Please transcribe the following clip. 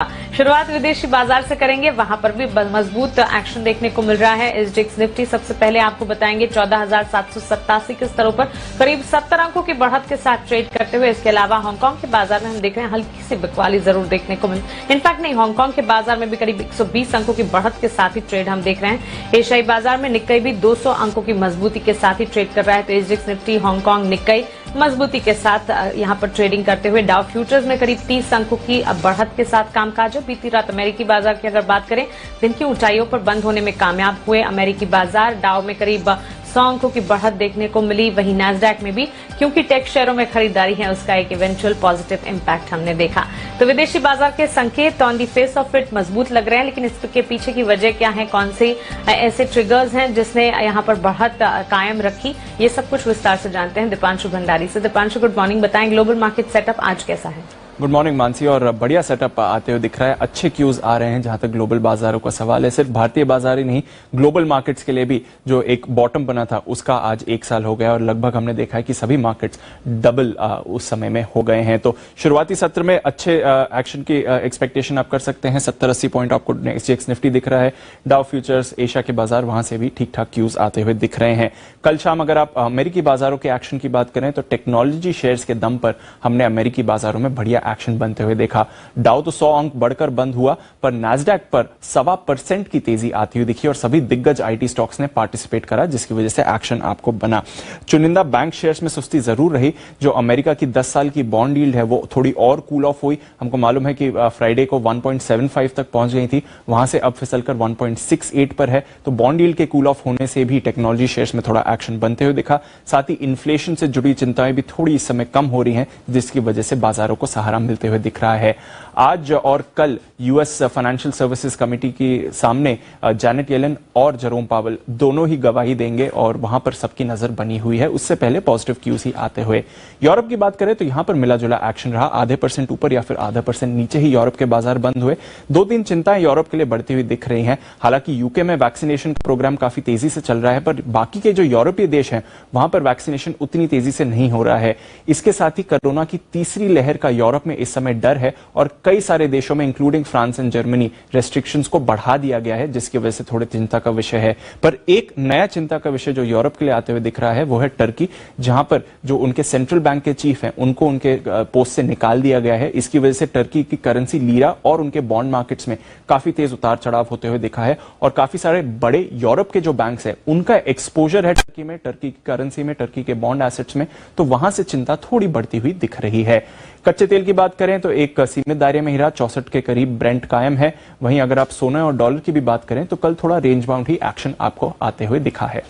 शुरुआत विदेशी बाजार से करेंगे, वहां पर भी मजबूत एक्शन देखने को मिल रहा है। एसजीएक्स निफ्टी सबसे पहले आपको बताएंगे 14,787 के स्तरों पर करीब 70 अंकों की बढ़त के साथ ट्रेड करते हुए। इसके अलावा हांगकांग के बाजार में हम देख रहे हैं हल्की सी बिकवाली जरूर देखने को मिल, इनफैक्ट नहीं, हांगकांग के बाजार में भी करीब 120 अंकों की बढ़त के साथ ही ट्रेड हम देख रहे हैं। एशियाई बाजार में निक्कई भी 200 अंकों की मजबूती के साथ ही ट्रेड कर रहा है। तो एसजीएक्स निफ्टी, हांगकांग, निक्कई मजबूती के साथ यहां पर ट्रेडिंग करते हुए। डाउ फ्यूचर्स में करीब 30 अंकों की बढ़त के साथ कामकाज है। बीती रात अमेरिकी बाजार की अगर बात करें, दिन की ऊंचाइयों पर बंद होने में कामयाब हुए अमेरिकी बाजार। डाउ में करीब 100 अंकों की बढ़त देखने को मिली। वहीं नैस्डैक में भी, क्योंकि टेक शेयरों में खरीदारी है, उसका एक इवेंचुअल पॉजिटिव इंपैक्ट हमने देखा। तो विदेशी बाजार के संकेत on the face of it मजबूत लग रहे हैं, लेकिन इसके पीछे की वजह क्या है, कौन से ऐसे ट्रिगर्स हैं जिसने यहां पर बढ़त कायम रखी, ये सब कुछ विस्तार से जानते हैं दीपांशु भंडारी से। Deepanshu, good morning. बताएं ग्लोबल मार्केट सेटअप आज कैसा है? Good morning Mansi. और बढ़िया सेटअप आते हुए दिख रहा है, अच्छे क्यूज आ रहे हैं जहां तक ग्लोबल बाजारों का सवाल है। सिर्फ भारतीय बाजार ही नहीं, ग्लोबल मार्केट्स के लिए भी जो एक बॉटम बना था उसका आज 1 साल हो गया और लगभग हमने देखा है कि सभी मार्केट्स डबल उस समय में हो गए हैं। तो शुरुआती सत्र में अच्छे एक्शन की एक्सपेक्टेशन आप कर सकते हैं। 70-80 पॉइंट आपको एसजीएक्स निफ्टी दिख रहा है। डाउ फ्यूचर्स, एशिया के बाजार, वहां से भी ठीक ठाक क्यूज आते हुए दिख रहे हैं। कल शाम अगर आप अमेरिकी बाजारों के एक्शन की बात करें तो टेक्नोलॉजी शेयर्स के दम पर हमने अमेरिकी बाजारों में बढ़िया एक्शन बनते हुए देखा। डाउ तो 100 अंक बढ़कर बंद हुआ, पर नैस्डैक पर 1.25% की तेजी आती हुई दिखी और सभी दिग्गज आईटी स्टॉक्स ने पार्टिसिपेट करा, जिसकी वजह से एक्शन आपको बना। चुनिंदा बैंक शेयर्स में सुस्ती जरूर रही। जो अमेरिका की 10 साल की बॉन्ड यील्ड है वो थोड़ी और कूल ऑफ हुई। हमको मालूम है कि फ्राइडे को 1.75 तक पहुंच गई थी, वहां से अब फिसलकर 1.68 पर है। तो बॉन्ड यील्ड के कूल ऑफ होने से भी टेक्नोलॉजी शेयर्स में थोड़ा एक्शन बनते हुए दिखा। साथ ही इन्फ्लेशन से जुड़ी चिंताएं भी थोड़ी इस समय कम हो रही हैं, जिसकी वजह से बाजारों को सहारा मिलते हुए दिख रहा है। आज और कल यूएस फाइनेंशियल सर्विसेज कमेटी के सामने जैनेट येलन और जेरोम पावेल दोनों ही गवाही देंगे और वहां पर सबकी नजर बनी हुई है। उससे पहले पॉजिटिव क्यूज ही आते हुए। यूरोप की बात करें तो यहां पर मिला जुला एक्शन रहा। आधे % ऊपर या फिर ½ % नीचे ही यूरोप के बाजार बंद हुए। 2-3 चिंताएं यूरोप के लिए बढ़ती हुई दिख रही हैं। हालांकि यूके में वैक्सीनेशन प्रोग्राम काफी तेजी से चल रहा है, पर बाकी के जो यूरोपीय देश हैं वहां पर वैक्सीनेशन उतनी तेजी से नहीं हो रहा है। इसके साथ ही कोरोना की तीसरी लहर का यूरोप में इस समय डर है और कई सारे देशों में including France and Germany restrictions को बढ़ा दिया गया है, जिसकी वजह से थोड़े चिंता का विषय है। पर एक नया चिंता का विषय जो यूरोप के लिए आते हुए दिख रहा है वो है टर्की, जहां पर जो उनके सेंट्रल बैंक के चीफ हैं उनको उनके पोस्ट से निकाल दिया गया है। इसकी वजह से टर्की की करेंसी लीरा और उनके बॉन्ड मार्केट्स में काफी तेज उतार चढ़ाव होते हुए दिखा है और काफी सारे बड़े यूरोप के जो बैंक्स हैं उनका एक्सपोजर है टर्की में, टर्की की करेंसी में, टर्की के बॉन्ड एसेट्स में, तो वहां से चिंता थोड़ी बढ़ती हुई दिख रही है। कच्चे तेल की बात करें तो एक सीमित दायरे में ही रहा, 64 के करीब ब्रेंट कायम है। वहीं अगर आप सोना और डॉलर की भी बात करें तो कल थोड़ा रेंज बाउंड ही एक्शन आपको आते हुए दिखा है।